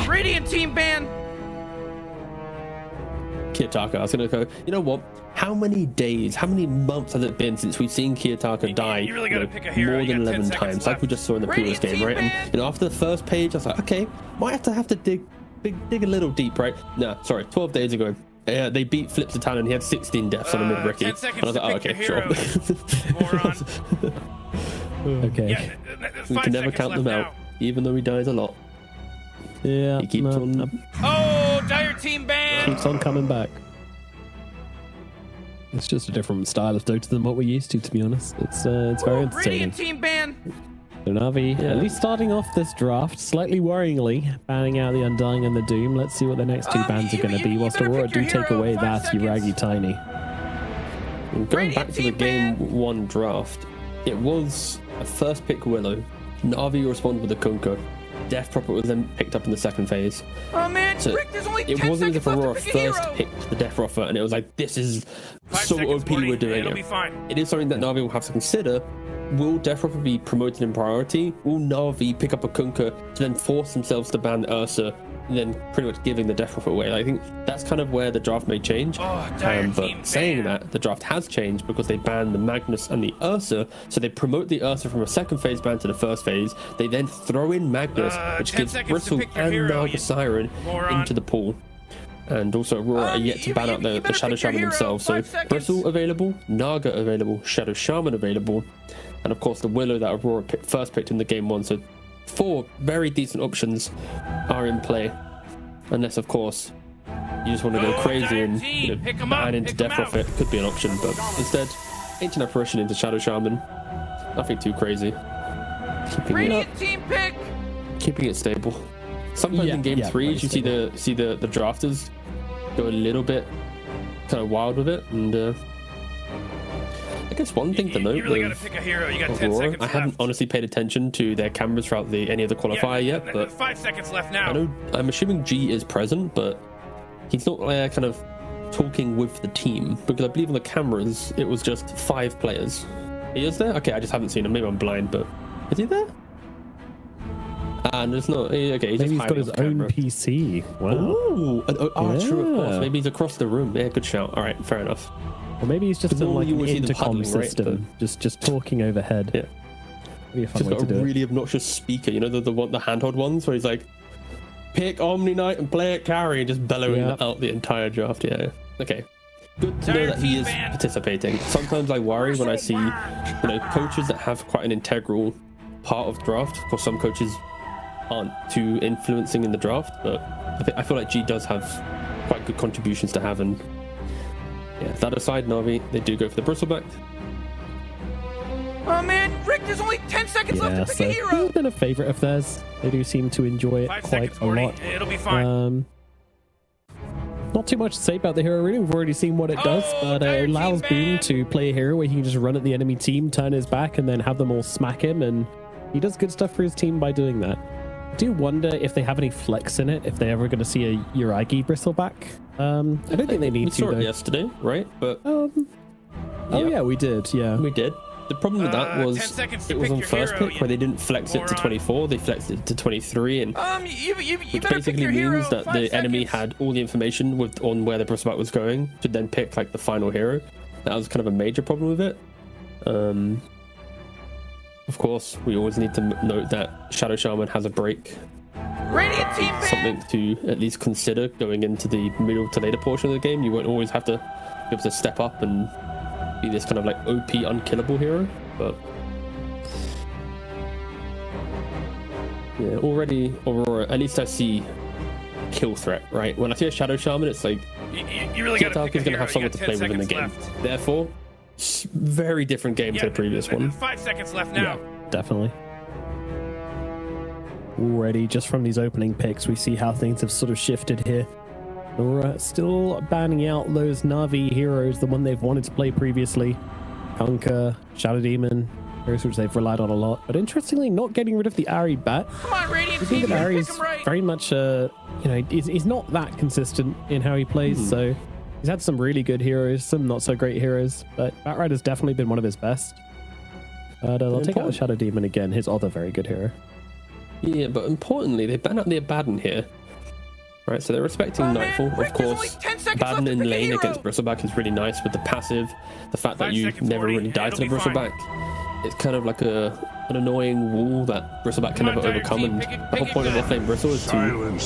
Radiant team ban. Kiyotaka, I was going to go, you know what? How many days, how many months has it been since we've seen Kiyotaka die more than 11 times, like we just saw in the previous game, right? And, you know, after the first page, I was like, okay, might have to dig a little deep, right? No, sorry, 12 days ago. They beat Flip's Italian. He had 16 deaths on a mid-Ricky. And I was like, oh, okay, sure. Okay. Yeah, we can never count them out, even though he dies a lot. Yeah. He keeps on... Oh, dire team ban. Keeps on coming back. It's just a different style of Dota than what we're used to be honest. It's very entertaining. Radiant team ban. So Na'Vi, at least starting off this draft, slightly worryingly, banning out the Undying and the Doom. Let's see what the next two bans are going to be, whilst Aurora do take away that Yuragi Tiny. Going back to the game 1 draft, it was a first pick Willow. Na'Vi responded with a Kunkka. Death Prophet was then picked up in the second phase. Oh man, so Rick, there's only it 10 wasn't as if seconds Aurora left to pick a first hero. picked the Death Prophet and it was like, this is 5 so seconds, OP we're doing It'll it. be fine. It is something that Na'Vi will have to consider. Will Death Prophet be promoted in priority? Will Na'Vi pick up a Kunkka to then force themselves to ban Ursa and then pretty much giving the Death Prophet away? I think that's kind of where the draft may change. But saying that, the draft has changed because they banned the Magnus and the Ursa. So they promote the Ursa from a second phase ban to the first phase. They then throw in Magnus, which gives Bristle and Naga Siren into the pool. And also Aurora are yet to ban out the Shadow Shaman themselves. So Bristle available, Naga available, Shadow Shaman available, and of course the Willow that Aurora first picked in the game 1. So 4 very decent options are in play. Unless of course you just want to go crazy and ban into Death Prophet, could be an option, but instead Ancient Apparition into Shadow Shaman. Nothing too crazy. Keeping it stable. Sometimes in game 3s you see the drafters go a little bit kind of wild with it, and I guess one thing to note with Aurora, I haven't honestly paid attention to their cameras throughout any of the qualifier yet, but 5 seconds left now. I'm assuming G is present, but he's not kind of talking with the team, because I believe on the cameras it was just 5 players. He is there? Okay, I just haven't seen him. Maybe I'm blind, but is he there? And it's not okay. Maybe he's got his own PC. Wow. True, of course. Maybe he's across the room. Yeah, good shout. All right, fair enough. Or maybe he's just in like an intercom system, right? just talking overhead. Yeah. Be a fun just way got to a do really obnoxious speaker. You know the handheld ones where he's like, pick Omni Knight and play it carry, and just bellowing out the entire draft. Yeah. Okay. Good to know that he is participating. Sometimes I worry when I see, coaches that have quite an integral part of the draft. Of course, some coaches aren't too influencing in the draft, but I feel like G does have quite good contributions to have. And yeah, that aside, Na'Vi, they do go for the bristleback. Oh man, Rick, there's only 10 seconds left to pick a hero. It's been a favorite of theirs. They do seem to enjoy it quite a lot. It'll be fine. Not too much to say about the hero, really. We've already seen what it does, but it allows Boom to play a hero where he can just run at the enemy team, turn his back, and then have them all smack him, and he does good stuff for his team by doing that. I do wonder if they have any flex in it, if they're ever going to see a Yuragi bristleback. I don't think they need we to, saw though. it yesterday, right? But yeah, we did. Yeah, we did. The problem with that was it was on first pick where they didn't flex it to 24, they flexed it to 23, and which basically means that the enemy had all the information on where the bristleback was going to then pick like the final hero. That was kind of a major problem with it. Of course, we always need to note that Shadow Shaman has a break. Something to at least consider going into the middle to later portion of the game. You won't always have to be able to step up and be this kind of like OP unkillable hero, but yeah, already Aurora, at least I see kill threat, right? When I see a Shadow Shaman, it's like you really got to pick a going to have someone to play with in the game. Therefore, very different game to the previous one. 5 seconds left now. Yeah, definitely. Already, just from these opening picks, we see how things have sort of shifted here. Aurora still banning out those Na'Vi heroes, the one they've wanted to play previously. Kunkka, Shadow Demon, heroes which they've relied on a lot. But interestingly, not getting rid of the Ari Bat. Come on, Radiant I think that Ari's very much, he's not that consistent in how he plays. So he's had some really good heroes, some not so great heroes. But Batrider's definitely been one of his best. But I'll take out the Shadow Demon again, his other very good hero. Yeah, but importantly, they ban out the Abaddon here. Right, so they're respecting Nightfall. Of course, Baden in lane against Bristleback is really nice with the passive. The fact that you never really die to the Bristleback. It's kind of like an annoying wall that Bristleback can never overcome, and the whole point of offlane Bristle is to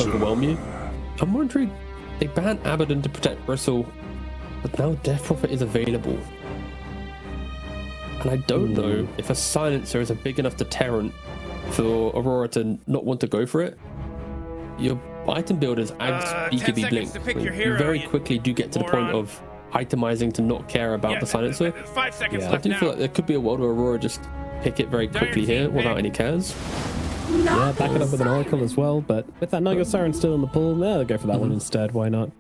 overwhelm you. I'm wondering, they banned Abaddon to protect Bristle, but now Death Prophet is available. And I don't know if a silencer is a big enough deterrent for Aurora to not want to go for it. Your item build is BKB Blink. You very quickly do get to the point of itemizing to not care about the silencer. 5 seconds I left do now. feel like there could be a world where Aurora just pick it very quickly here without any cares. Yeah, back it up with an Oracle as well, but with that Naga Siren still in the pool, yeah, they'll go for that one instead. Why not?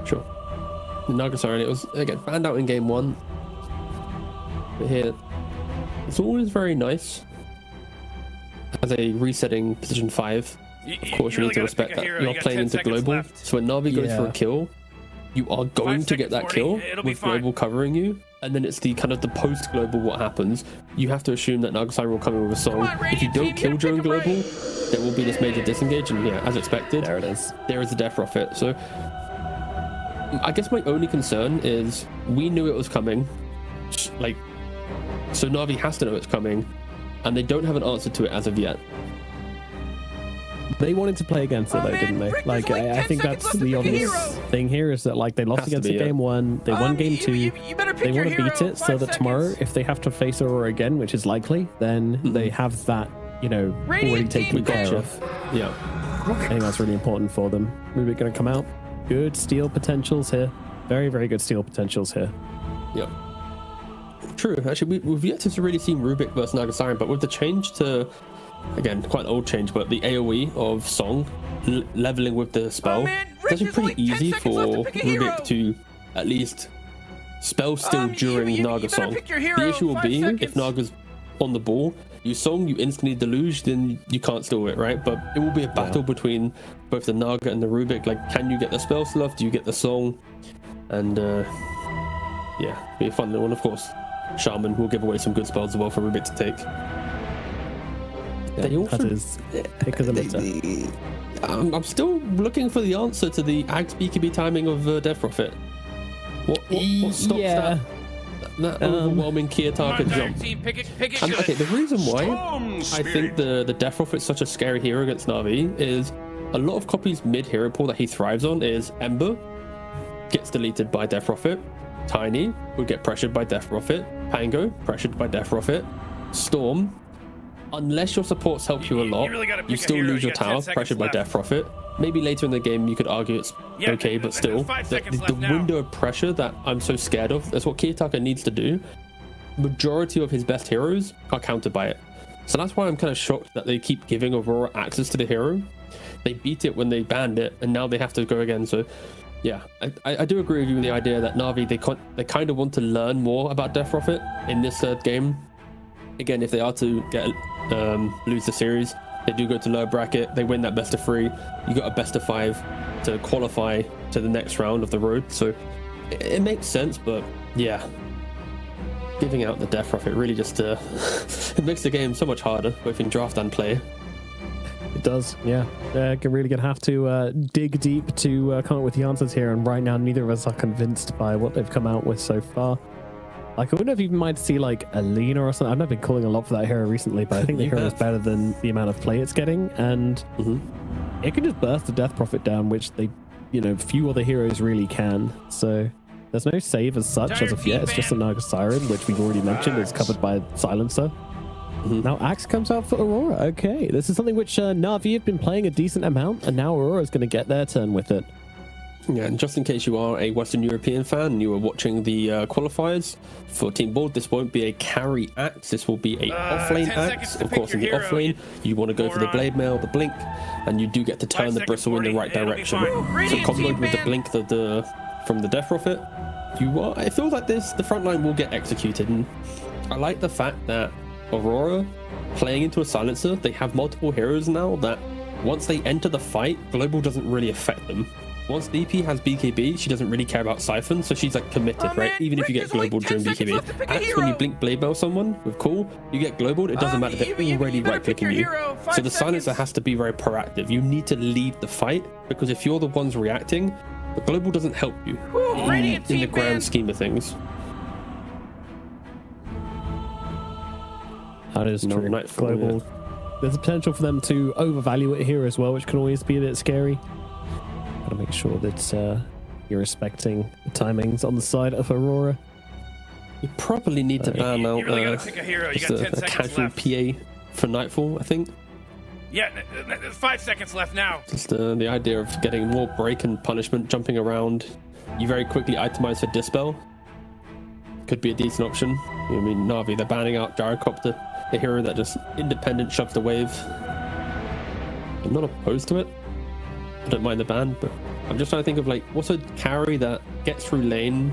Sure. The Naga Siren, it was again banned out in game 1. But here, it's always very nice as a resetting position 5. Of course, you need to respect that you're playing into global. So when Na'Vi goes for a kill, you are going to get that kill with global covering you. And then it's the kind of the post global what happens. You have to assume that Naga Siren will come in with a song. If you don't kill during global, there will be this major disengage. And yeah, as expected, there it is. There is a Death Prophet. So I guess my only concern is we knew it was coming. Like, so Na'Vi has to know it's coming, and they don't have an answer to it as of yet. They wanted to play against it though, didn't they? Like, I think that's the obvious thing here is that like they lost against it game 1, they won game 2, they want to beat it so that tomorrow, if they have to face Aurora again, which is likely, then they have that, you know, already taken care of. Yeah. I think that's really important for them. Rubik going to come out. Good steal potentials here. Very, very good steal potentials here. Yeah. True. Actually, we've yet to really see Rubik versus Naga Siren, but with the change to, again, quite an old change, but the AoE of Song leveling with the spell, it's actually pretty easy for Rubik to at least spell still during Naga Song. The issue will be if Naga's on the ball, you Song, you instantly deluge, then you can't steal it, right? But it will be a battle between both the Naga and the Rubik. Like, can you get the spell stuff? Do you get the Song? And yeah, be a fun one, of course. Shaman will give away some good spells as well for Rubik to take. They also, that is pick of the litter. I'm still looking for the answer to the Ag's BKB timing of Death Prophet. What stops that overwhelming key attacker jump? And, okay, the reason why I think the Death Prophet's such a scary hero against Na'Vi is a lot of copies mid-hero pool that he thrives on is Ember, gets deleted by Death Prophet, Tiny would get pressured by Death Prophet, Pango pressured by Death Prophet, Storm, unless your supports help you a lot, you still lose your tower pressured by Death Prophet. Maybe later in the game you could argue it's okay, but still the window of pressure that I'm so scared of, that's what Kiyotaka needs to do. Majority of his best heroes are countered by it, so that's why I'm kind of shocked that they keep giving Aurora access to the hero. They beat it when they banned it, and now they have to go again. So yeah, I do agree with you with the idea that Na'Vi, they kind of want to learn more about Death Prophet in this third game. Again, if they are to get lose the series, they do go to lower bracket, they win that best of 3, you got a best of 5 to qualify to the next round of the road. So it makes sense, but yeah, giving out the Death Prophet really just it makes the game so much harder, both in draft and play. It does, yeah. Really gonna have to dig deep to come up with the answers here, and right now neither of us are convinced by what they've come out with so far. Like, I wonder if you might see like a Lena or something. I've not been calling a lot for that hero recently, but I think the hero is better than the amount of play it's getting, and it can just burst the Death Prophet down, which they, you know, few other heroes really can. So there's no save as such as of yet. It's just a Naga Siren, which we've already mentioned is covered by Silencer. Now Axe comes out for Aurora. Okay, this is something which Na'Vi have been playing a decent amount, and now Aurora is going to get their turn with it. Yeah, and just in case you are a Western European fan and you are watching the qualifiers for Team Board, this won't be a carry Axe, this will be a offlane Axe. Of course, in the offlane, you want to go for the Blade Mail, the Blink, and you do get to turn the Bristle in the right direction. So comboed with the Blink from the Death Prophet, I feel like the front line will get executed. And I like the fact that Aurora, playing into a Silencer, they have multiple heroes now that once they enter the fight, Global doesn't really affect them. once DP has BKB, she doesn't really care about Siphon, so she's like committed, right? Even if you get global during BKB. Axe, when you blink Blade Mail someone with cool, you get global, it doesn't matter, they're already right-clicking you. So the silencer has to be very proactive. You need to lead the fight, because if you're the ones reacting, the global doesn't help you in the grand scheme of things. That is true. Global. There's a potential for them to overvalue it here as well, which can always be a bit scary. Gotta make sure that you're respecting the timings on the side of Aurora. You probably need to ban out a casual PA for Nightfall, I think. Yeah, 5 seconds left now. Just the idea of getting more break and punishment, jumping around. You very quickly itemize for Dispel. Could be a decent option. I mean, Na'Vi, they're banning out Gyrocopter, a hero that just independent shoves the wave. I'm not opposed to it. I don't mind the ban, but I'm just trying to think of like, what's a carry that gets through lane,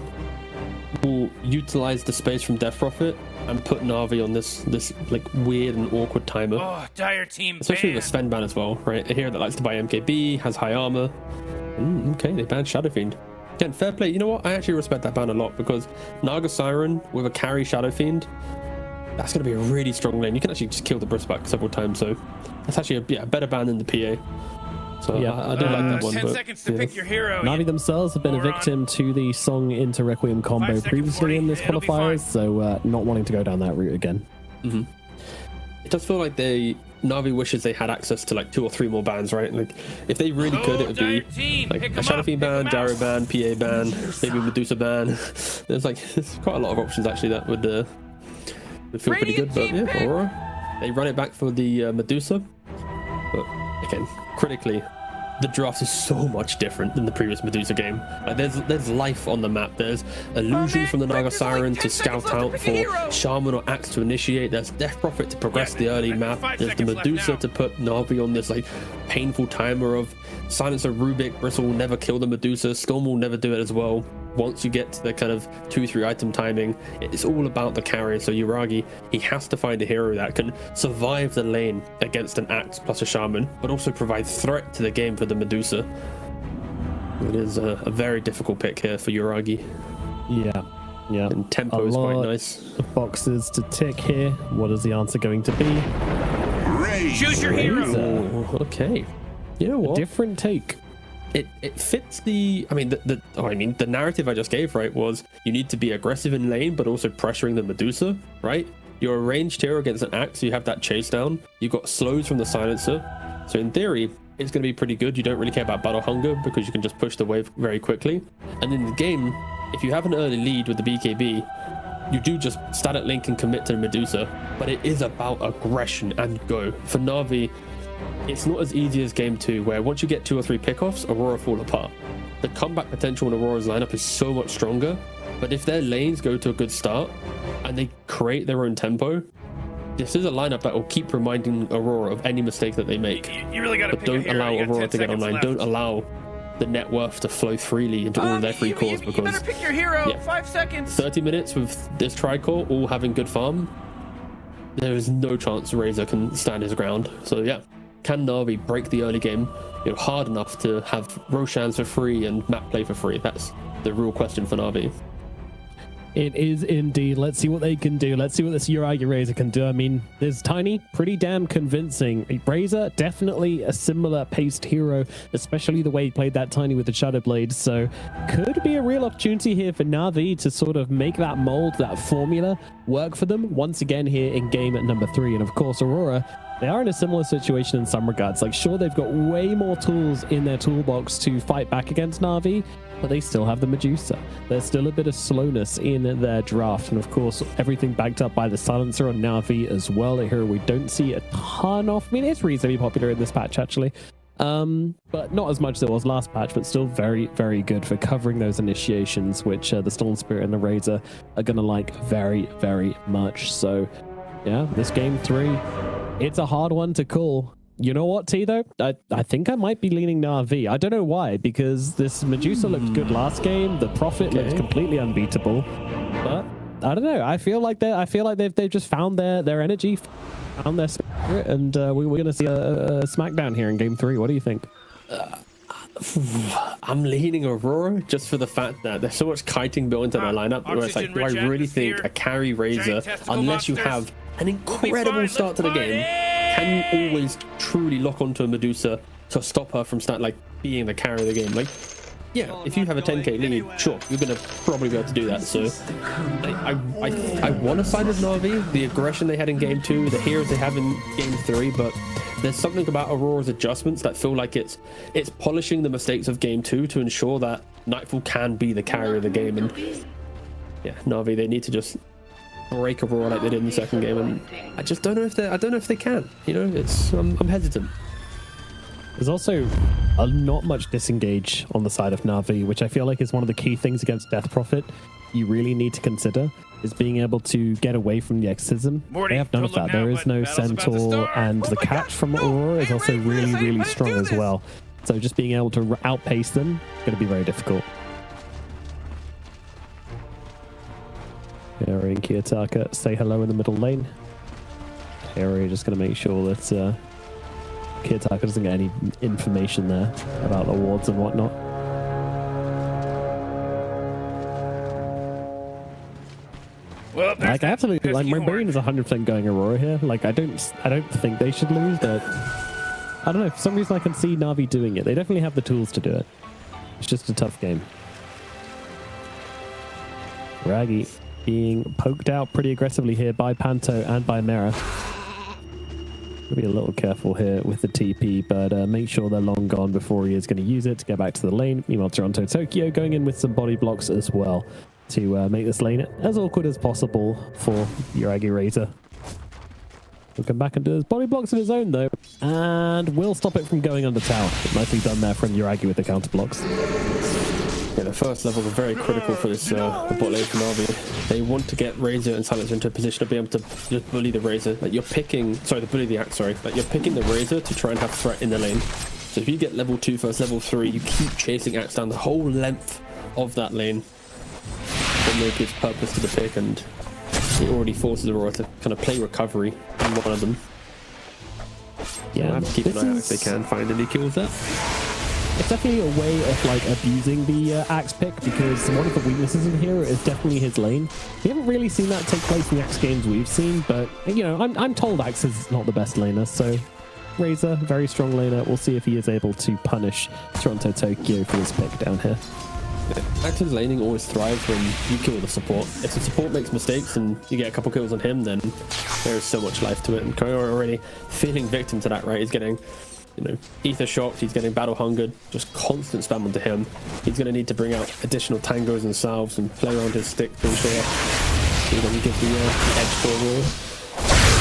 will utilize the space from Death Prophet and put Na'Vi on this like weird and awkward timer. Oh, dire team especially ban. with a Sven ban as well, right? A hero that likes to buy MKB, has high armor. Okay, they banned Shadow Fiend. Again, fair play. You know what? I actually respect that ban a lot, because Naga Siren with a carry Shadow Fiend, that's going to be a really strong lane. You can actually just kill the Brisback several times, so that's actually a better ban than the PA. So yeah, I do like that one. 10 seconds to pick your hero. Na'Vi themselves have been a victim to the Song into Requiem combo previously in this qualifier, so not wanting to go down that route again. It does feel like Na'Vi wishes they had access to like 2 or 3 more bans, right? Like if they really could, it would be like a Shadow Fiend ban, Gyro ban, PA ban, maybe Medusa ban. There's quite a lot of options actually that would feel pretty good. But yeah, Aurora, they run it back for the Medusa. But again, critically, the draft is so much different than the previous Medusa game. Like there's life on the map. There's illusions from the Naga Siren to scout out for Shaman or Axe to initiate. There's Death Prophet to progress the early map. There's the Medusa to put Na'Vi on this like painful timer of Silencer, Rubik, Bristle will never kill the Medusa. Storm will never do it as well. Once you get to the kind of 2-3 item timing, it's all about the carry. So Yuragi, he has to find a hero that can survive the lane against an Axe plus a Shaman, but also provide threat to the game for the Medusa. It is a very difficult pick here for Yuragi. Yeah. And tempo is quite nice. Boxes to tick here. What is the answer going to be? Choose your hero. Oh, okay. You know what? A different take. It fits the the narrative I just gave, right? Was you need to be aggressive in lane but also pressuring the Medusa, right? You're a ranged hero against an Axe, so you have that chase down. You've got slows from the silencer, so in theory it's going to be pretty good. You don't really care about battle hunger because you can just push the wave very quickly. And in the game, if you have an early lead with the BKB, you do just stat at link and commit to the Medusa, but it is about aggression and go. For Na'Vi, it's not as easy as game 2, where once you get 2 or 3 pickoffs, Aurora fall apart. The comeback potential in Aurora's lineup is so much stronger, but if their lanes go to a good start and they create their own tempo, this is a lineup that will keep reminding Aurora of any mistake that they make. You really gotta but don't allow Aurora to get online. Left. Don't allow the net worth to flow freely into all of their free cores, you because better pick your hero. 5 seconds. 30 minutes with this Tricore all having good farm, there is no chance Razor can stand his ground. So yeah, can Na'Vi break the early game hard enough to have Roshans for free and map play for free? That's the real question for Na'Vi. It is indeed. Let's see what they can do. Let's see what this Yuragi Razor can do. I mean, there's Tiny, pretty damn convincing. Razor, definitely a similar paced hero, especially the way he played that Tiny with the Shadow Blade. So could be a real opportunity here for Na'Vi to sort of make that mold, that formula work for them once again here in game at number 3. And of course, Aurora, they are in a similar situation in some regards. Like, sure, they've got way more tools in their toolbox to fight back against Na'Vi, but they still have the Medusa. There's still a bit of slowness in their draft. And of course, everything backed up by the silencer on Na'Vi as well. A hero we don't see a ton of. I mean, it's reasonably popular in this patch, actually. But not as much as it was last patch, but still very, very good for covering those initiations, which the Storm Spirit and the Razor are going to like very, very much. So, yeah, this game 3, it's a hard one to call. You know what, T, though? I think I might be leaning Na'Vi. I don't know why, because this Medusa looked good last game. The Prophet looked completely unbeatable. But I don't know. I feel like they've just found their energy, found their spirit, and we're going to see a smackdown here in game 3. What do you think? I'm leaning Aurora just for the fact that there's so much kiting built into their lineup where it's like, do I really think a carry Razor, unless you have an incredible start to the game, can you always truly lock onto a Medusa to stop her from being the carry of the game? Like, yeah, if you have a 10k lead, sure, you're gonna probably be able to do that. So I want to side with Na'Vi, the aggression they had in game 2, the heroes they have in game 3, but there's something about Aurora's adjustments that feel like it's polishing the mistakes of game 2 to ensure that Nightfall can be the carrier of the game. And yeah, Na'Vi, they need to just break Aurora like they did in the second game, and I just don't know if they can. You know, I'm hesitant. There's also not much disengage on the side of Na'Vi, which I feel like is one of the key things against Death Prophet you really need to consider, is being able to get away from the exorcism. They have none of that. There is no Centaur, and the catch from Aurora is also really, really strong as well. So just being able to outpace them is going to be very difficult. Harry and Kiyotaka say hello in the middle lane. Harry just going to make sure that Kiyotaka doesn't get any information there about the wards and whatnot. Well, like, absolutely, like, my brain is 100% going Aurora here. Like, I don't think they should lose, but I don't know, for some reason I can see Na'Vi doing it. They definitely have the tools to do it. It's just a tough game. Raggy being poked out pretty aggressively here by Panto and by Mera. Be a little careful here with the TP, but make sure they're long gone before he is going to use it to get back to the lane. Meanwhile, Toronto Tokyo going in with some body blocks as well to make this lane as awkward as possible for Yuragi Razor. He'll come back and do his body blocks of his own, though, and will stop it from going under tower. Nicely done there from Yuragi with the counter blocks. Yeah, the first levels are very critical for this the bot lane from Na'Vi. They want to get Razor and Silencer into a position to be able to just bully the Razor. Like, you're picking, bully the Axe, sorry. Like, you're picking the Razor to try and have threat in the lane. So if you get level 2 first, level 3, you keep chasing Axe down the whole length of that lane. Then it gives purpose to the pick, and it already forces Aurora to kind of play recovery in one of them. Yeah, have to keep an eye out if they can find any kills there. It's definitely a way of like abusing the Axe pick, because one of the weaknesses in here is definitely his lane. We haven't really seen that take place in the Axe games we've seen, but you know, I'm told Axe is not the best laner, so Razor, very strong laner. We'll see if he is able to punish Toronto Tokyo for his pick down here. Axe's laning always thrives when you kill the support. If the support makes mistakes and you get a couple kills on him, then there is so much life to it. And Koyora already feeling victim to that, right? He's getting, you know, ether shocked, he's getting battle hungered, just constant spam onto him. He's going to need to bring out additional tangos and salves and play around his stick to ensure he doesn't give the edge to Aurora.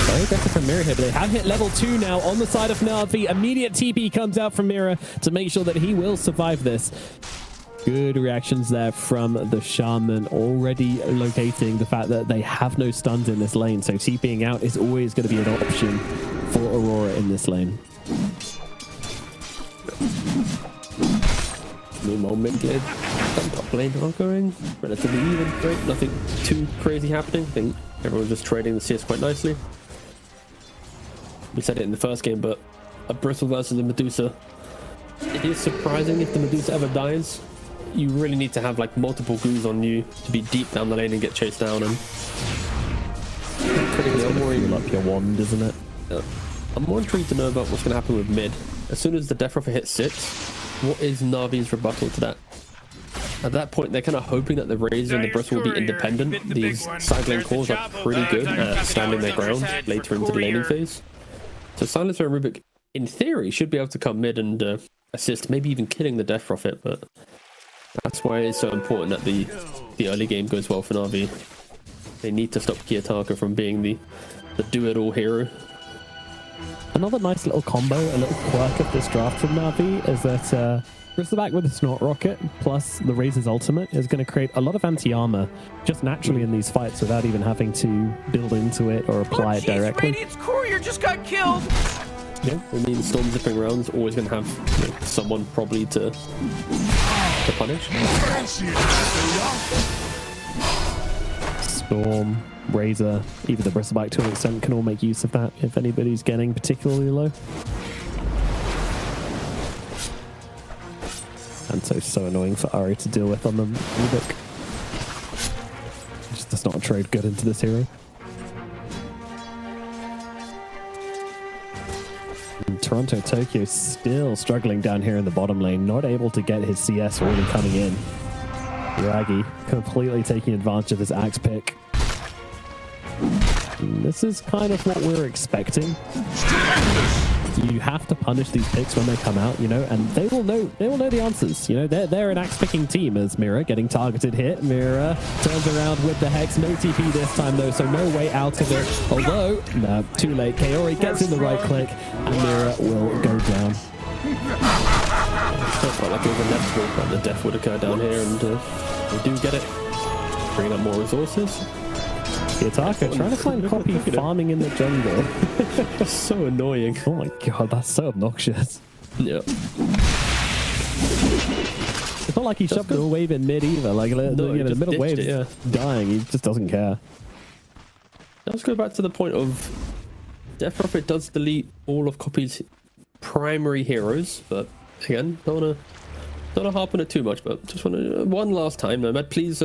Very aggressive from Mira here, but they have hit level 2 now on the side of Na'Vi. Immediate TP comes out from Mira to make sure that he will survive this. Good reactions there from the Shaman, already locating the fact that they have no stuns in this lane, so TPing out is always going to be an option for Aurora in this lane. Meanwhile, mid lane and top lane are going relatively even, right? Nothing too crazy happening. I think everyone's just trading the CS quite nicely. We said it in the first game, but a Bristle versus a Medusa. It is surprising if the Medusa ever dies. You really need to have like multiple goos on you to be deep down the lane and get chased down. And I'm worried up your wand, isn't it? I'm more intrigued to know about what's going to happen with mid. As soon as the Death Prophet hits 6, what is Na'Vi's rebuttal to that? At that point, they're kind of hoping that the Razor and the Bristle will be independent. These side lane cores are pretty good at standing their ground later into the laning phase. So Silencer and Rubik, in theory, should be able to come mid and assist, maybe even killing the Death Prophet, but that's why it's so important that the early game goes well for Na'Vi. They need to stop Kiyotaka from being the do-it-all hero. Another nice little combo, a little quirk of this draft from Na'Vi is that Bristleback with the Snort Rocket plus the Razor's ultimate is going to create a lot of anti-armor just naturally in these fights without even having to build into it or apply it directly. Radiant's courier just got killed! Yeah, I mean, Storm zipping around is always going to have, you know, someone probably to punish. Storm, Razor, even the Bristleback to an extent can all make use of that if anybody's getting particularly low. Panto's so annoying for Ari to deal with on the Rubik. Just does not trade good into this hero. And Toronto Tokyo still struggling down here in the bottom lane, not able to get his CS really coming in. Yuragi completely taking advantage of his axe pick. And this is kind of what we're expecting. You have to punish these picks when they come out, you know, and they will know the answers. You know, they're an axe picking team. As Mira getting targeted hit. Mira turns around with the Hex. No TP this time though, so no way out of it. Although, no, too late. Kaori gets in the right click and Mira will go down. It felt like it was inevitable that the death would occur down here, and we do get it. Bringing up more resources. Yutaka trying to find Copy farming in the jungle. So annoying. Oh my god, that's so obnoxious. Yeah. It's not like he shoved the wave in mid either. Like, no, the middle wave is dying. He just doesn't care. Let's go back to the point of Death Prophet does delete all of Copy's primary heroes, but again, don't wanna harp on it too much, but just want to one last time, Nomad, please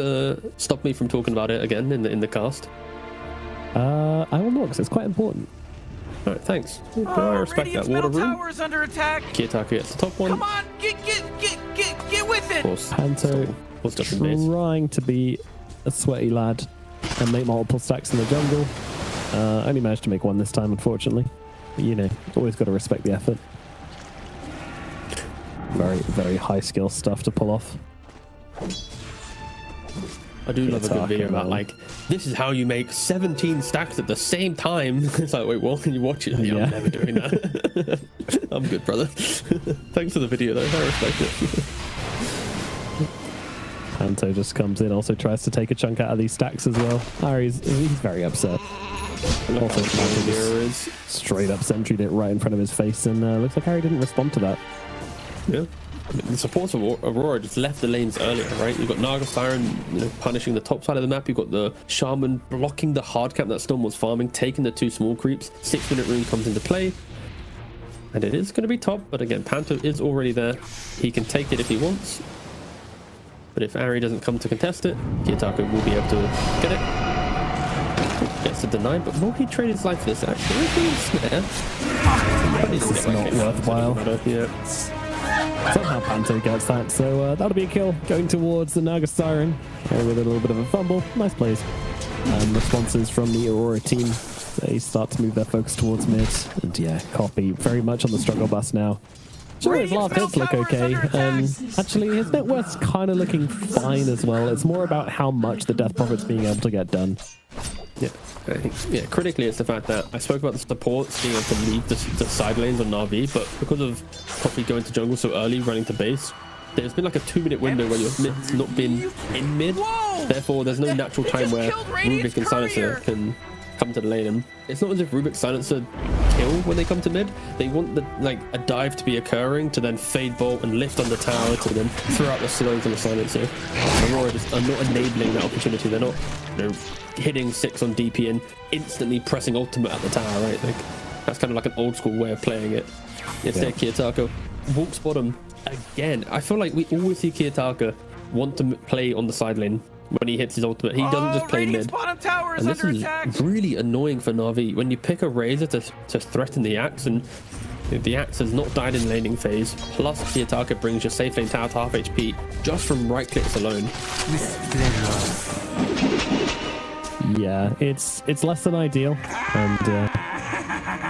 stop me from talking about it again in the cast. I will not, because it's quite important. All right, thanks. I respect that. Water room. Tower's under attack. Kiyotaka gets the top one. Come on, get with it. Of course. Panto trying to be a sweaty lad and make multiple stacks in the jungle. Only managed to make one this time, unfortunately. But, you know, always got to respect the effort. Very, very high skill stuff to pull off. I do love a good video about like, this is how you make 17 stacks at the same time. It's like, wait, what? Can you watch it? Yeah, I'm never doing that. I'm good, brother. Thanks for the video though, I respect it. Panto just comes in, also tries to take a chunk out of these stacks as well. Ari's he's very upset. Also, Panto just straight up sentryed it right in front of his face, and looks like Ari didn't respond to that. Yeah. I mean, the supports of Aurora just left the lanes earlier, right? You've got Naga Siren, you know, punishing the top side of the map. You've got the Shaman blocking the hard cap that Storm was farming, taking the 2 small creeps. 6-minute rune comes into play. And it is going to be top, but again, Panto is already there. He can take it if he wants. But if Ari doesn't come to contest it, Kiyotaka will be able to get it. Gets it denied, but will he trade his life for this actually? This is not worthwhile. Yeah. Somehow Panto gets that, so that'll be a kill going towards the Naga Siren with a little bit of a fumble. Nice plays. Responses from the Aurora team. They start to move their focus towards mid. And yeah, Copy very much on the struggle bus now. Sure, his last hits look okay. Actually, his net worth's kind of looking fine as well. It's more about how much the Death Prophet's being able to get done. Yeah, I think, yeah, critically it's the fact that I spoke about the supports being able to leave the side lanes on Na'Vi, but because of Coffee going to jungle so early, running to base, there's been like a 2-minute window where your mid's not been in mid. Therefore, there's no natural time where Rubik and Silencer can come to the lane. And it's not as if Rubik Silencer kill when they come to mid. They want the a dive to be occurring to then fade bolt and lift on the tower to then throw out the slows on the Silencer. Aurora just are not enabling that opportunity. They're not, you know, hitting 6 on DP and instantly pressing ultimate at the tower, right? Like, that's kind of like an old school way of playing it. Instead, Kiyotaka walks bottom again. I feel like we always see Kiyotaka want to play on the side lane when he hits his ultimate. He doesn't just play mid. And this is really annoying for Na'Vi when you pick a Razor to threaten the Axe, and the Axe has not died in laning phase, plus Kiyotaka brings your safe lane tower to half HP just from right clicks alone. Yeah, it's less than ideal, and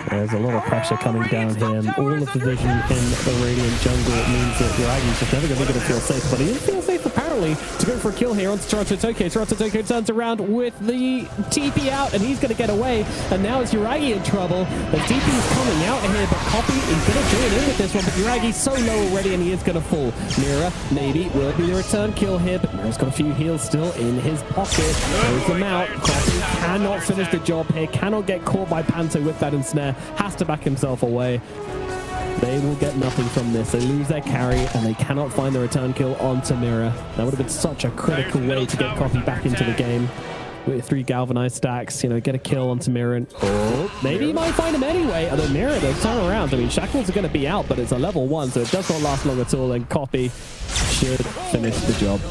there's a lot of pressure coming down here, and all of the vision in the Radiant jungle means that Yuragi's just never going to feel safe, but he didn't feel safe apparently to go for a kill here on Toronto Tokyo. Toronto Tokyo turns around with the TP out, and he's going to get away, and now it's Yuragi in trouble. The TP is coming out here, but Copy is going to join in with this one, but Yuragi's so low already, and he is going to fall. Mira maybe will be the return kill here, but Mira's got a few heals still in his pocket. Throws them out. Copy cannot finish the job here, cannot get caught by Panto with that ensnare, has to back himself away. They will get nothing from this. They lose their carry and they cannot find the return kill onto Mira. That would have been such a critical way to get Copy back into the game. with 3 galvanized stacks, you know, get a kill onto Mirren. Oh, maybe he might find him anyway. Although Mirren, they'll turn around. I mean, Shackles are going to be out, but it's a level 1, so it does not last long at all. And Copy should finish the job.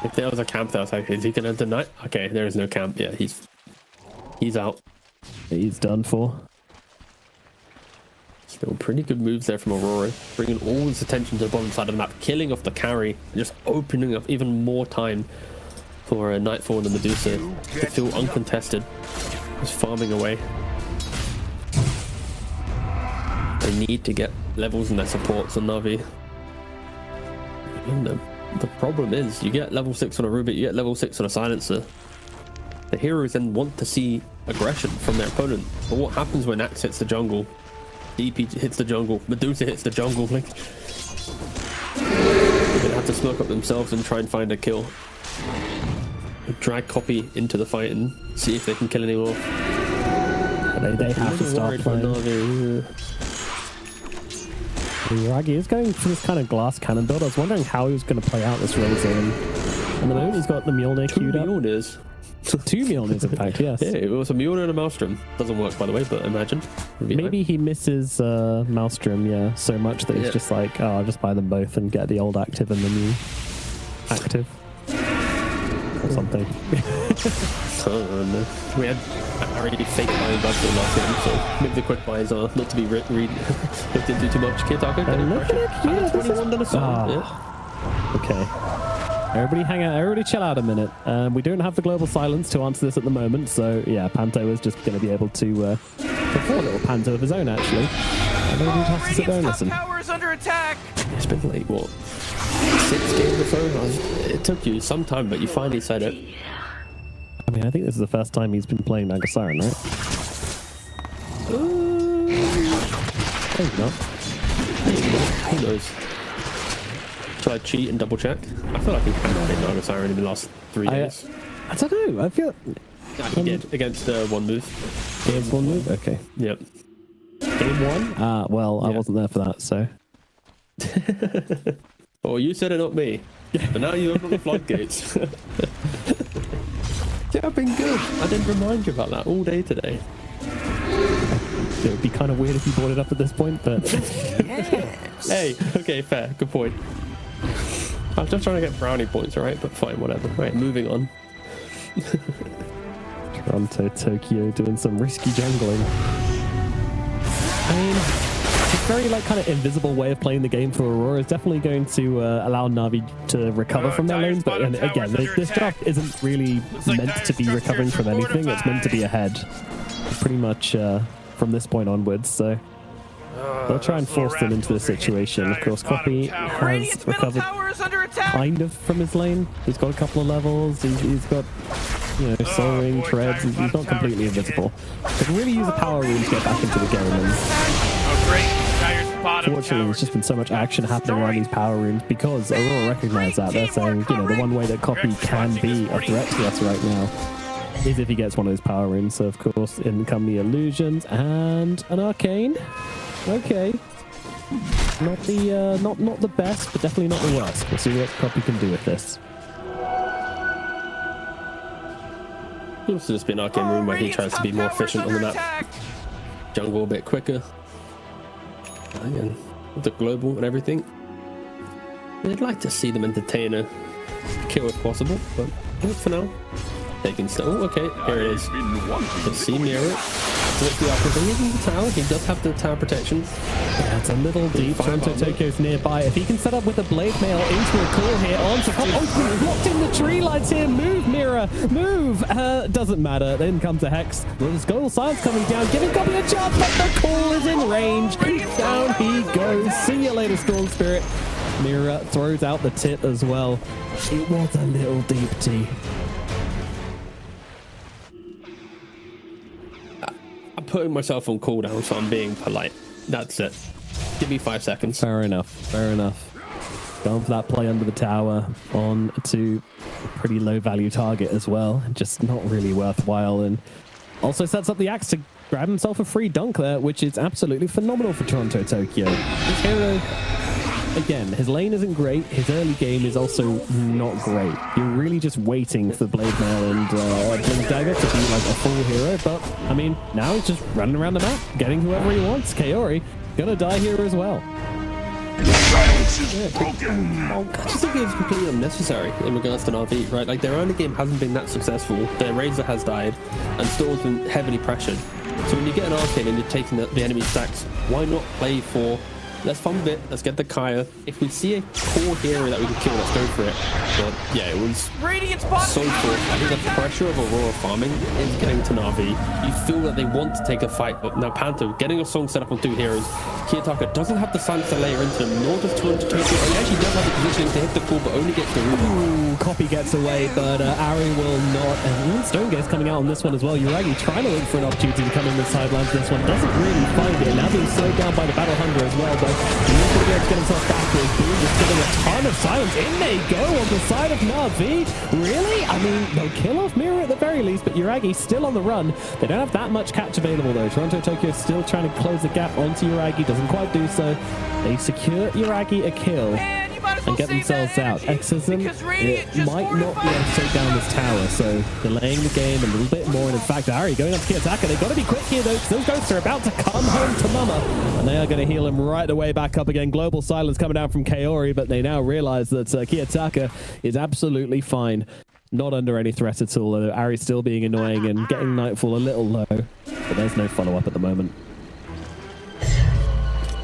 If there was a camp there, I was like, is he going to deny? Okay, there is no camp. Yeah, he's out. He's done for. Still pretty good moves there from Aurora, bringing all his attention to the bottom side of the map, killing off the carry, and just opening up even more time for Nightfall and the Medusa to feel uncontested, just farming away. They need to get levels in their supports on Na'Vi. And the problem is, you get level 6 on a Rubik, you get level 6 on a Silencer. The heroes then want to see aggression from their opponent, but what happens when Axe hits the jungle? DP hits the jungle, Medusa hits the jungle, like they're gonna have to smoke up themselves and try and find a kill. Drag Copy into the fight and see if they can kill anyone. They have to start playing. Raggy is going for this kind of glass cannon build. I was wondering how he was going to play out this Razor. And the moment he's got the Mjolnir queued up. 2 Mjolnirs, in fact, yes. Yeah, it was a Mjolnir and a Maelstrom. Doesn't work, by the way, but imagine. Maybe he misses Maelstrom, yeah, so much that he's just like, oh, I'll just buy them both and get the old active and the new active. Or something. We had already fake buying bugs in last game, so maybe the quick buys are not to be looked into too much. Kitaka, get 21 done a song. Okay. Everybody hang out, everybody chill out a minute. We don't have the global silence to answer this at the moment, so yeah, Panto is just going to be able to perform a little Panto of his own, actually. And then he has to sit there and listen. Tower is under attack. It's been like, what, 6 games or so? It took you some time, but you finally said it. I mean, I think this is the first time he's been playing Manga Siren, right? Maybe not. Who knows? Should I cheat and double check? I feel like he can play Manga Siren in the last 3 days. I don't know. I feel... He did against one move. Against one move? Okay. Yep. Game 1? Well, I wasn't there for that, so... Oh, you said it, not me. But now you open the floodgates. Yeah, I've been good. I didn't remind you about that all day today. It would be kind of weird if you brought it up at this point, but... Yes. Hey, okay, fair. Good point. I was just trying to get brownie points, alright? But fine, whatever. Right, moving on. Toronto, Tokyo doing some risky jungling. I mean, it's a very like kind of invisible way of playing the game for Aurora. Is definitely going to allow Na'Vi to recover from their lanes, but again, this draft isn't really meant to be recovering from anything. It's meant to be ahead, pretty much from this point onwards. So they'll try and force them into this situation. Of course, Copy has recovered kind of from his lane. He's got a couple of levels. He's got, you know, Soul Ring, Treads. He's not completely invisible. He can really use a power rune to get back into the game. Fortunately, there's just been so much action happening around these power runes because Aurora recognize that. They're saying, you know, the one way that Copy can be a threat to us right now is if he gets one of those power runes. So, of course, in come the illusions and an arcane. Okay. Not the not the best, but definitely not the worst. We'll see what Copy can do with this. It'll just be an arcane room where he tries to be more efficient on the map. Jungle a bit quicker. Again, with the global and everything. I'd like to see them entertain a kill if possible, but for now, they can still. Oh, okay, here it is. Let's see Mirror. With the upper thing, he's in the tower. He does have the tower protection. Yeah, it's a little deep. Toronto Tokyo's nearby. If he can set up with a blade mail into a core here, on to come. Oh, blocked in the tree lights here. Move, Mirror. Move. Doesn't matter. Then comes a Hex. There's Global Silence coming down, giving Copy a chance, but the call is in range. Down he goes. See you later, Storm Spirit. Mirror throws out the tit as well. It was a little deep, T. I'm putting myself on cooldown, so I'm being polite. That's it. Give me 5 seconds. Fair enough. Fair enough. Going for that play under the tower on to a pretty low value target as well. Just not really worthwhile. And also sets up the Axe to grab himself a free dunk there, which is absolutely phenomenal for Toronto Tokyo. This hero again, his lane isn't great. His early game is also not great. You're really just waiting for Blade Mail and Blink Dagger to be like a full hero. But, I mean, now he's just running around the map, getting whoever he wants. Kaori gonna die here as well. Yeah, I just think it's completely unnecessary in regards to Na'Vi, right? Like, their early game hasn't been that successful. Their Razor has died, and Storm's been heavily pressured. So when you get an arcane and you're taking the enemy stacks, why not play for, let's farm a bit, let's get the Kaya. If we see a core hero that we can kill, let's go for it. But yeah, it was so cool. I think the pressure of Aurora farming is getting to Na'Vi. You feel that they want to take a fight, but now Panther getting a song set up on 2 heroes. Kiyotaka doesn't have the silence to layer into them, nor does 200 He actually does have the positioning to hit the core, but only gets the room. Ooh, Copy gets away, but Ari will not. And Stonegate's coming out on this one as well. Yuragi trying to look for an opportunity to come in the sidelines. This one doesn't really find it. Now being slowed down by the battle hunger as well, but he's not going to be able to get himself backwards. Boom, just getting a ton of silence. In they go on the side of Na'Vi. Really? I mean, they'll kill off Mirror at the very least, but Yuragi's still on the run. They don't have that much catch available though. Toronto Tokyo still trying to close the gap onto Yuragi. Doesn't quite do so. They secure Yuragi a kill and get themselves out. Exorcism, it might not be able to take down this tower, so delaying the game a little bit more. And in fact, Ari going up to Kiyotaka. They've got to be quick here though, because those ghosts are about to come home to mama, and they are going to heal him right away back up again. Global silence coming down from Kaori, but they now realize that Kiyotaka is absolutely fine. Not under any threat at all, though Ari's still being annoying and getting Nightfall a little low, but there's no follow-up at the moment.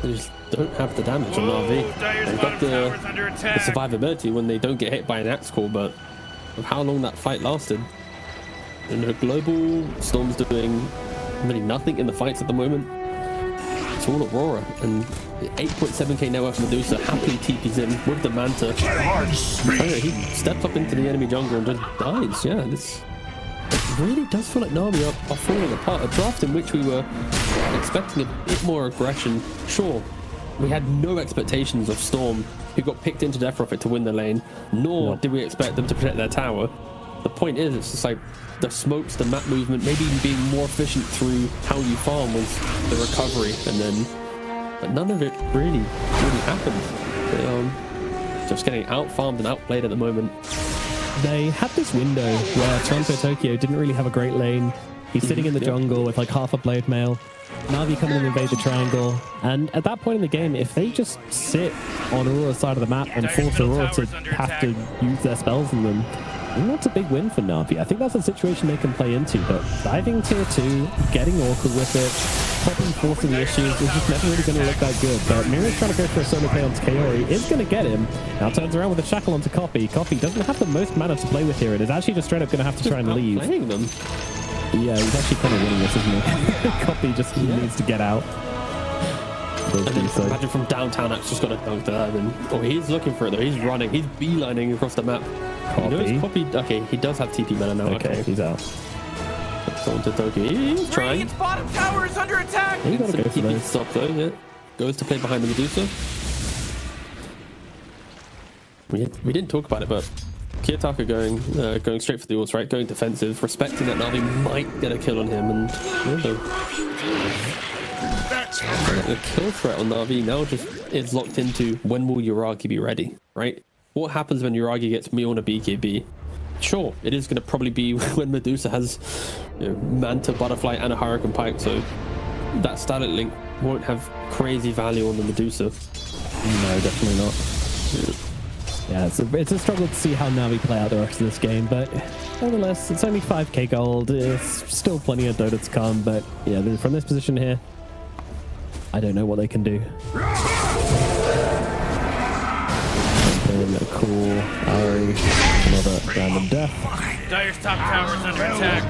They just don't have the damage on Na'Vi. They've got the survivability when they don't get hit by an axe core, but of how long that fight lasted. And the global Storm's doing really nothing in the fights at the moment. It's all Aurora, and 8.7k net worth Medusa happily TP's in with the Manta. He steps up into the enemy jungle and just dies. Yeah, this really does feel like Na'Vi are falling apart. A draft in which we were expecting a bit more aggression. Sure, we had no expectations of Storm, who got picked into Death Prophet to win the lane, nor did we expect them to protect their tower. The point is, it's just like the smokes, the map movement, maybe even being more efficient through how you farm was the recovery, and then but none of it really happened. They just getting out-farmed and outplayed at the moment. They had this window where Toronto Tokyo didn't really have a great lane. He's sitting in the jungle with like half a blade mail. Na'Vi come in and invade the triangle, and at that point in the game, if they just sit on Aurora's side of the map and force Aurora to have to use their spells on them, and that's a big win for Na'Vi. I think that's a situation they can play into, but diving tier 2, getting awkward with it, popping forcing the issues is just never really going to look that good. But Mira's trying to go for a solo play onto Kaori, is going to get him. Now turns around with a shackle onto Copy. Copy doesn't have the most mana to play with here, and is actually just straight up going to have to try and leave. Playing them. Yeah, he's actually kind of winning this, isn't he? Copy just needs to get out. Imagine from downtown, Axe just got a dunk to that. Oh, he's looking for it though. He's running. He's beelining across the map. Copy. Okay, he does have TP mana now. Okay, he's out. On to Toki. He's trying. Radiant's bottom tower is under attack. He gotta go for TP those. stop though. Yeah, goes to play behind the Medusa. We didn't talk about it, but Kiyotaka going straight for the ults, right? Going defensive, respecting that Na'Vi might get a kill on him, and the kill threat on Na'Vi now just is locked into when will Yuragi be ready, right? What happens when Yuragi gets me on a BKB? Sure, it is going to probably be when Medusa has Manta, Butterfly, and a Hurricane Pike, so that static link won't have crazy value on the Medusa. No, definitely not. Yeah, it's a struggle to see how Na'Vi play out the rest of this game, but nevertheless, it's only 5k gold. It's still plenty of Dota to come, but yeah, from this position here, I don't know what they can do. A cool Ari, another random death. Dire's top tower is under attack.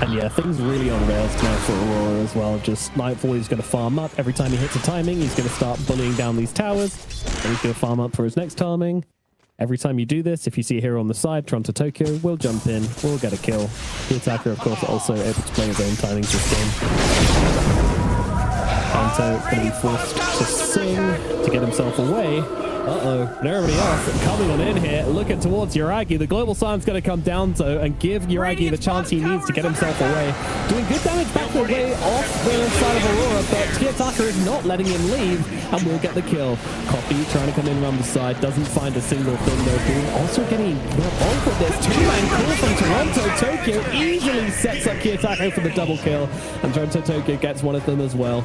And yeah, things really on rails now for Aurora as well. Just Nightfall, he's going to farm up. Every time he hits a timing, he's going to start bullying down these towers. And he's going to farm up for his next timing. Every time you do this, if you see a hero on the side, Toronto Tokyo will jump in, will get a kill. The attacker, of course, also able to play his own timings this game. Panto going to be forced to sing to get himself away. Uh-oh, and everybody else coming on in here, looking towards Yuragi. The global sign's going to come down, though, and give Yuragi the chance he needs to get himself away. Doing good damage makes back the way off the side of Aurora, but Kiyotaka is not letting him leave and will get the kill. Copy trying to come in around the side, doesn't find a single thing though. Boom also getting off with this two-man kill from Toronto. Tokyo easily sets up Kiyotaka for the double kill, and Toronto Tokyo gets one of them as well.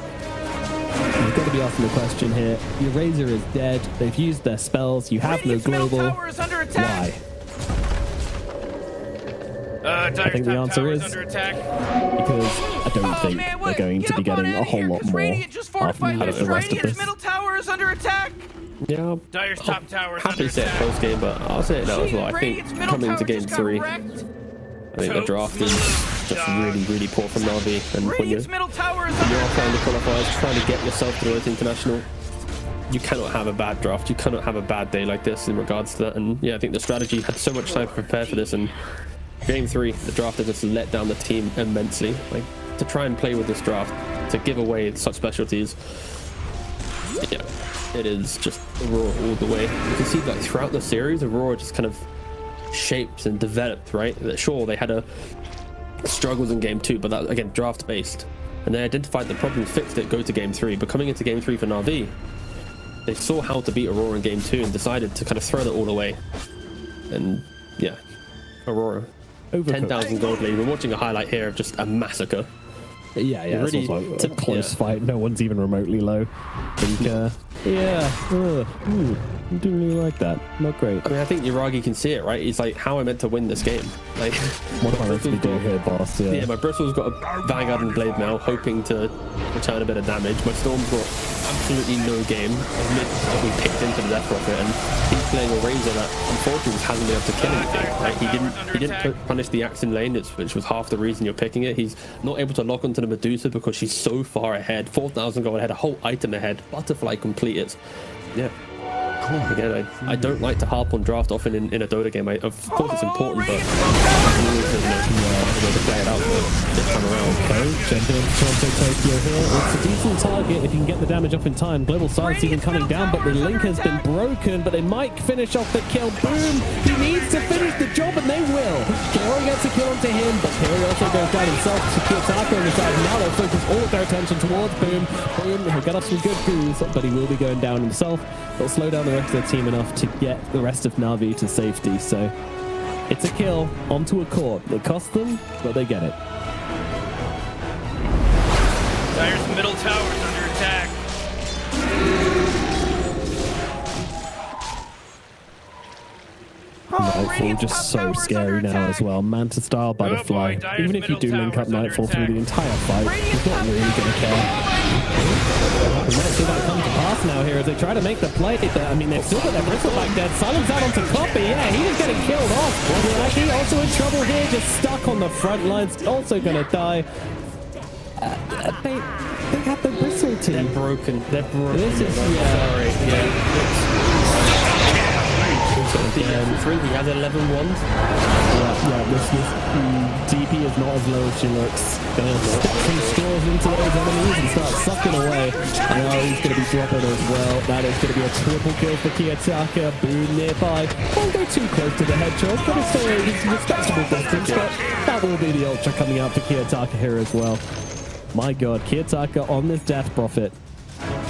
You've got to be asking the question here. Your Razor is dead. They've used their spells. You have no global. Why? I think the answer is because I don't think they're going to be getting a whole lot more after the rest of this. Middle tower is under attack. Yeah, Dire's top tower is happy under to say it attack. post game, but I'll say it now as well. I think coming to game 3, I think the draft is just really poor from Na'Vi, and when you're Middle tower is playing the qualifiers, trying to get yourself to the Earth International, you cannot have a bad draft. You cannot have a bad day like this in regards to that. And yeah, I think the strategy had so much time to prepare for this, and game 3, the draft has just let down the team immensely. Like, to try and play with this draft, to give away such specialties, yeah, it is just Aurora all the way. You can see that throughout the series, Aurora just kind of shaped and developed, right? That sure, they had struggles in game 2, but that, again, draft based. And they identified the problem, fixed it, go to game 3. But coming into game 3 for Na'Vi, they saw how to beat Aurora in game 2 and decided to kind of throw that all away. And yeah, Aurora. 10,000 gold lead. We're watching a highlight here of just a massacre. Yeah, Really, it's also a close fight. No one's even remotely low. I think, I didn't really like that. Not great. I mean, I think Yuragi can see it, right? He's like, how am I meant to win this game? Like, what am I meant to be doing here, boss? Yeah, my Bristol's got a Vanguard and Blade now, hoping to return a bit of damage. My Storm's got absolutely no game. We picked into the Death Prophet, and he's playing a Razor that unfortunately just hasn't been able to kill anything. Right? He didn't punish the axe in lane, which was half the reason you're picking it. He's not able to lock onto the Medusa because she's so far ahead. 4,000 gold ahead, a whole item ahead. Butterfly completed. Yeah. Again, I don't like to harp on draft often in a Dota game. Of course it's important, but to play it out this time around. Jumping into Toronto Tokyo here. It's a decent target if you can get the damage up in time. Global Silence even coming down, but the link has been broken, but they might finish off the kill. Boom! He needs to finish the job, and they will. Kaori gets a kill onto him, but Kaori also goes down himself to Kiyotaka on the side. Now they'll focus all of their attention towards Boom. Boom, he'll get up some good goos, but he will be going down himself. It'll slow down the rest of their team enough to get the rest of Na'Vi to safety. So it's a kill onto a court. It costs them, but they get it. Dire's middle tower is under attack. Nightfall just so scary now as well. Manta style butterfly. Even if you do link up Nightfall through the entire fight, he's not really going to care. We might see that come to pass now here as they try to make the play. I mean, they've still got their Bristleback dead. Silence out onto Copy. Yeah, he was getting killed off. He also in trouble here, just stuck on the front lines. Also going to die. They have the Bristle team. They're broken. They're broken. This is, sorry. Yeah. He has 11 wands. Yeah, this DP is not as low as she looks. Gonna stick some straws into those enemies and start sucking away. Now he's gonna be dropping as well. That is gonna be a triple kill for Kiyotaka. Boom nearby. Won't go too close to the hedgehog. Gonna stay at his respectable distance, but that will be the ultra coming out for Kiyotaka here as well. My god, Kiyotaka on this Death Prophet.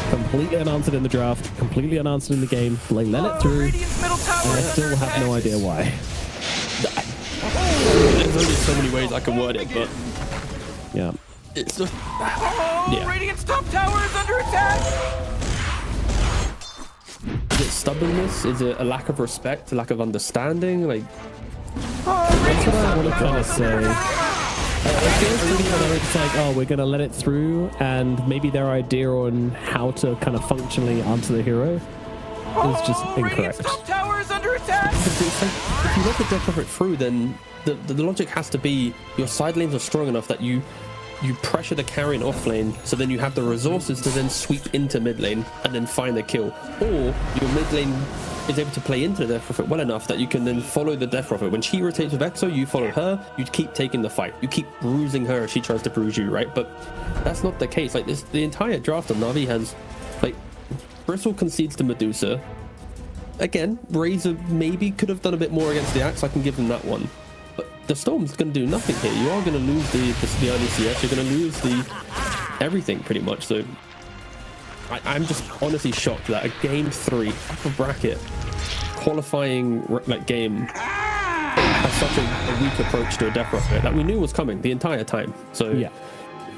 Completely unanswered in the draft, completely unanswered in the game. They let it through, and I still have no idea why. There's only so many ways I can word it, but yeah, it's just Radiant's top tower is under attack. Is it stubbornness? Is it a lack of respect? A lack of understanding? Like, that's what I want to kind of say. It feels to me that it's like, oh, we're going to let it through, and maybe their idea on how to kind of functionally answer the hero is just incorrect. Top tower is under attack. If you let the Death Prophet through, then the logic has to be your side lanes are strong enough that you pressure the carry off lane, so then you have the resources to then sweep into mid lane and then find the kill. Or your mid lane is able to play into the Death Prophet well enough that you can then follow the Death Prophet. When she rotates with Exo, you follow her, you keep taking the fight. You keep bruising her as she tries to bruise you, right? But that's not the case. Like this, the entire draft of Na'Vi has, like, Bristle concedes to Medusa. Again, Razor maybe could have done a bit more against the Axe. I can give them that one. But the Storm's going to do nothing here. You are going to lose the early CS. You're going to lose the everything pretty much. So I'm just honestly shocked that a game 3 upper bracket qualifying like game has such a weak approach to a death rocket that we knew was coming the entire time. So yeah,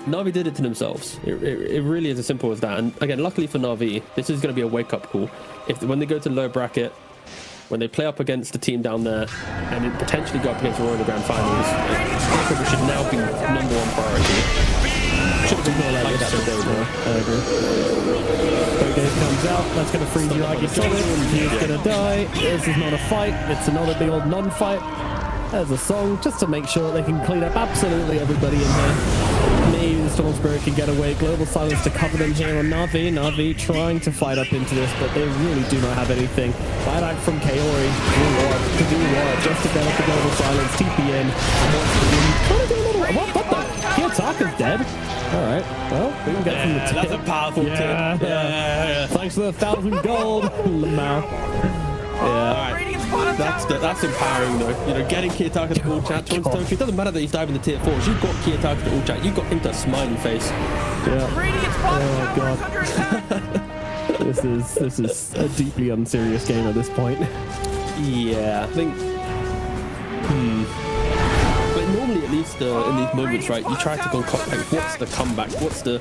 Na'Vi did it to themselves. It really is as simple as that. And again, luckily for Na'Vi, this is going to be a wake-up call. When they go to low bracket, when they play up against the team down there, and it potentially go up against Aurora in the grand finals, it should now be #1 priority. Should have been more like that today, though. I agree. Okay, comes out. That's going to freeze Yuragi solid. He's going to die. This is not a fight. It's another big old non-fight. There's a song just to make sure they can clean up absolutely everybody in here. Maybe the Storm Spirit can get away. Global silence to cover them here on Na'Vi. Na'Vi trying to fight up into this, but they really do not have anything. Buyback from Kaori. To do what? Just to get up the global silence. TP in. Trying to do a little... What the? Kiyotaka's dead. All right. Well, we can get from the tip. That's a powerful tip. Yeah. Thanks for the 1,000 gold. Lamau. Yeah. That's empowering though. You know, getting Kiyotaka to all chat. It doesn't matter that he's diving the tier 4s. You've got Kiyotaka to all chat. You've got him to a smiley face. Yeah. Oh god. This is a deeply unserious game at this point. Yeah, I think. But normally, at least in these moments, right, you try to concoct like, what's the comeback? What's the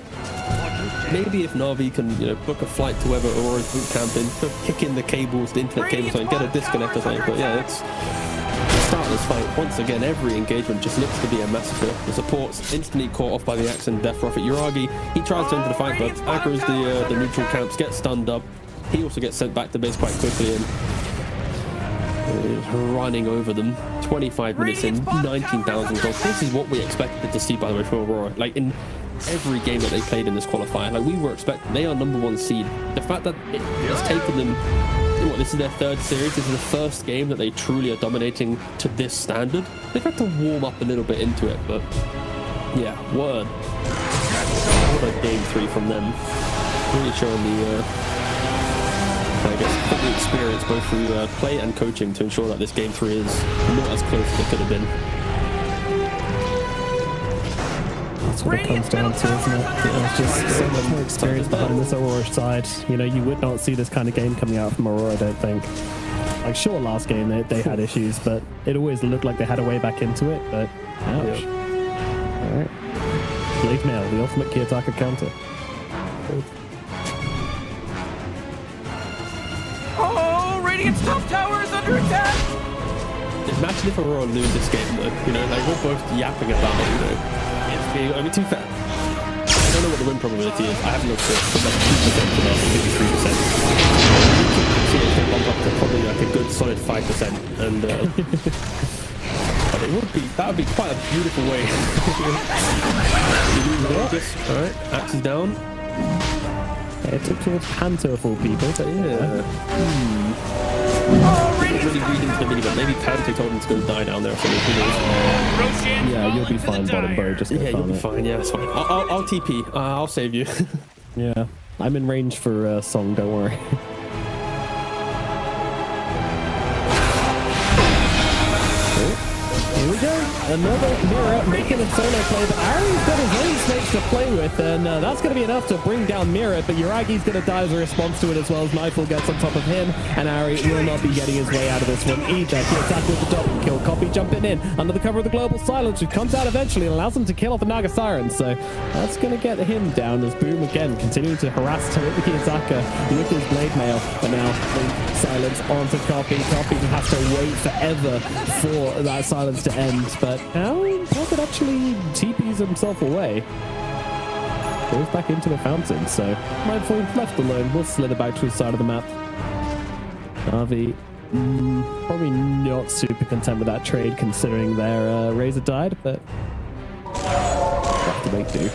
maybe if Na'Vi can, you know, book a flight to wherever Aurora's boot camping, kick in the cables, the internet cables, and get a disconnect or something. But yeah, it's the start of this fight. Once again, every engagement just looks to be a massacre. The support's instantly caught off by the axe and death rocket. Yuragi, he tries to enter the fight, but aggro's the neutral camps, gets stunned up. He also gets sent back to base quite quickly and is running over them. 25 minutes in, 19,000 gold. This is what we expected to see, by the way, from Aurora. Like in every game that they played in this qualifier, like we were expecting, they are #1 seed. The fact that it's taken them, what, this is their 3rd series, this is the first game that they truly are dominating to this standard. They've had to warm up a little bit into it, but yeah, what a game 3 from them. Really showing the I guess put the experience both through play and coaching to ensure that this game 3 is not as close as it could have been. That's what it comes down to, isn't it? There's just so much more experience behind this Aurora side. You know, you would not see this kind of game coming out from Aurora, I don't think. Like, sure, last game they had issues, but it always looked like they had a way back into it, but ouch. Yep. All right. Blade Mail, the ultimate Kiyotaka counter. Oh, Radiant's top tower is under attack! Imagine if Aurora lose this game, though. You know, like, we're both yapping about it, you know. I mean, to be fair, I don't know what the win probability is. I haven't looked at it. It's like 2% for now, maybe 3%. It can bump up to probably like a good solid 5%. And but that would be quite a beautiful way. Alright, axe is down. Yeah, it took towards Panto of all people, but yeah. Really read into the mini, but maybe Panto told him to go die down there or something. Yeah, you'll be fine, bottom bro. Just yeah, you'll be fine. Yeah, that's fine. I'll TP. I'll save you. Yeah, I'm in range for Song. Don't worry. Here we go. Another Mira making a solo play, but Ari's got his own snakes to play with, and that's going to be enough to bring down Mira, but Yuragi's going to die as a response to it as well as Nightfall gets on top of him, and Ari will not be getting his way out of this one either. He attacks with the double kill. Copy jumping in under the cover of the global silence, who comes out eventually and allows him to kill off the Naga Siren, so that's going to get him down as Boom again continuing to harass Tariq Kiyotaka with his blade mail, but now the silence onto Copy. Copy has to wait forever for that silence to end, but Ari could actually TPs himself away. Goes back into the fountain, so Mindful left alone. We'll slither back to his side of the map. Na'Vi probably not super content with that trade considering their Razor died, but have to make do.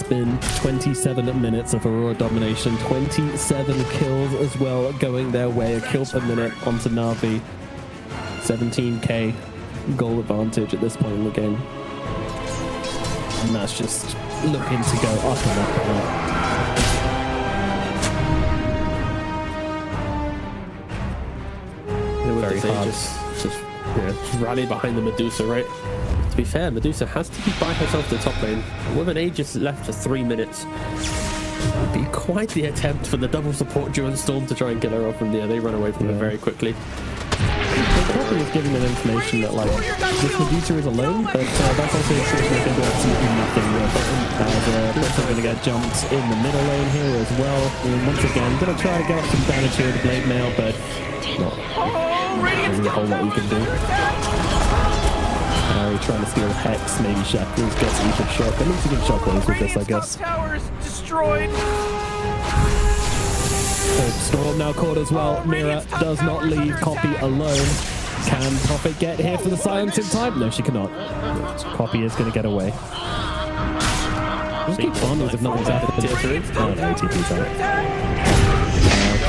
Been 27 minutes of Aurora domination, 27 kills as well going their way, a kill per minute onto Na'Vi, 17k goal advantage at this point in the game, and that's just looking to go up and up and up. Very hard. Just rally behind the Medusa, right? To be fair, Medusa has to be by herself to the top lane. With an Aegis left for 3 minutes, it would be quite the attempt for the double support during Storm to try and kill her off, and they run away from her very quickly. The probably is giving them information that like this Medusa is alone, but that's also a situation they can do absolutely nothing with. Also going to get jumped in the middle lane here as well. And once again, going to try to get up some damage here with the blade mail, but not really a whole lot you can do. Trying to steal Hex, maybe Shackles gets Ether Shock. At least he can Shockwaves with this, I guess. Towers destroyed. Storm now caught as well. Mira does not leave Copy alone. Can Prophet get here for the silence in time? No, she cannot. Copy is going to get away. Just keep on as if nothing's happened. Oh no, TP's out.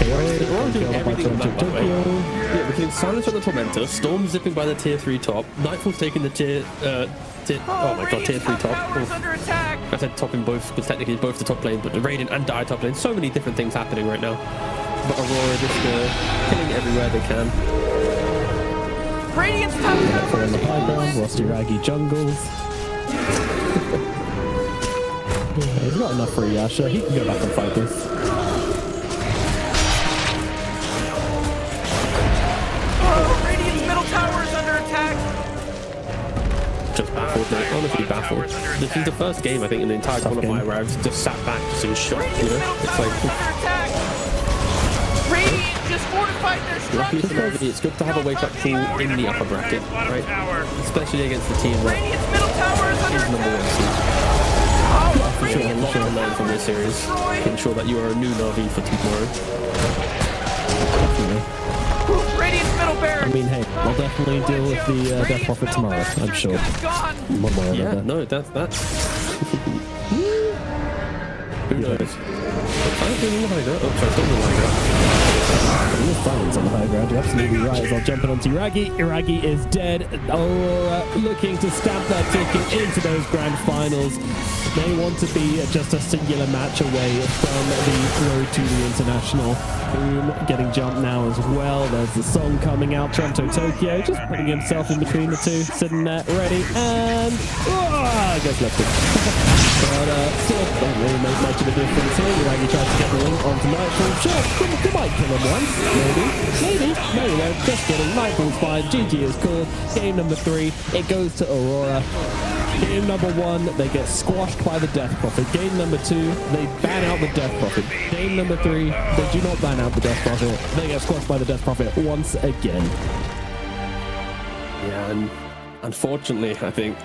Aurora's doing everything back that way. Yeah, we can silence on the Tormentor, Storm zipping by the tier 3 top, Nightfall's taking the tier 3 top. I said top in both, because technically both the top lane, but the Radiant and Dire top lane. So many different things happening right now. But Aurora just killing everywhere they can. Radiant's top tower in the background, Rusty Raggy jungles. He's not enough for Yasha. He can go back and fight this. Just baffled, mate. Honestly baffled. This is the first game, I think, in the entire qualifier where I've just sat back just in shock, you know? It's like... Radiant just fortified their structure. It's good to have a wake-up call in the upper bracket, right? Especially against the team that Radiant's middle tower is under is number one seed. For sure, a lot to learn from this series to ensure that you are a new Na'Vi for tomorrow. Definitely. I mean, hey, I'll definitely deal with the Death Prophet tomorrow, I'm sure. One way or Yeah, another. no, that's... Who knows? I don't like that. Oh, sorry, something like that. There is silence on the high ground, you're absolutely right. As I'll jump in onto Iragi. Iragi is dead. Aurora looking to stamp that ticket into those grand finals. They want to be just a singular match away from the road to the international. Boom, getting jumped now as well. There's the song coming out. Toronto Tokyo just putting himself in between the two, sitting there ready, and gets left it. But still don't really make much of a difference here. Iragi tries to get the link onto Nightfall. Sure, you might kill him once, maybe. No, you won't. Just kidding. Nightfall's fine. GG is called. Game number 3, it goes to Aurora. Game number 1, they get squashed by the Death Prophet. Game number 2, they ban out the Death Prophet. Game number 3, they do not ban out the Death Prophet. They get squashed by the Death Prophet once again. Yeah, and unfortunately, I think